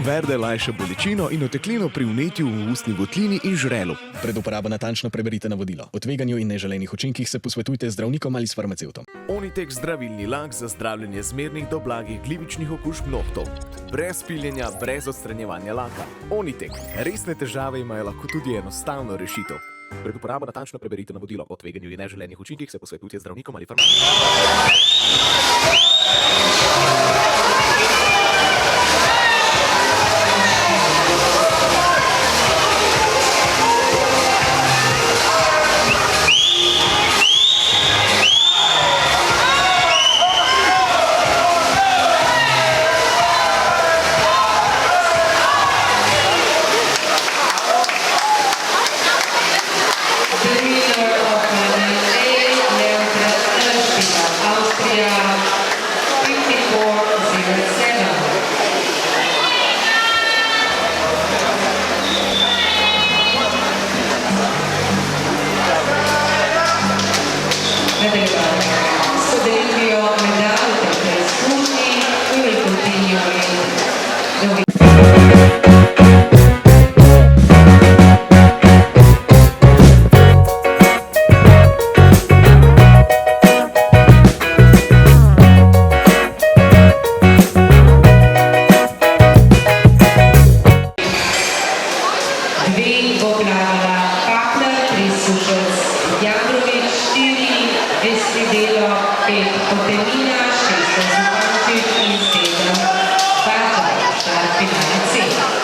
Verde lajša bolečino in oteklino pri vnetju v ustni votlini in žrelu. Pred uporabo natančno preberite navodilo. O tveganju in neželenih učinkih se posvetujte z zdravnikom ali s farmacevtom. Onitek zdravilni lak za zdravljenje zmernih do blagih glivičnih okužb nohtov. Brez piljenja, brez odstranjevanja laka. Onitek. Resne težave imajo lahko tudi enostavno rešitev. Pred uporabo natančno preberite navodilo. O tveganju in neželenih učinkih se posvetujte z zdravnikom ali farmacevtom. Finale C.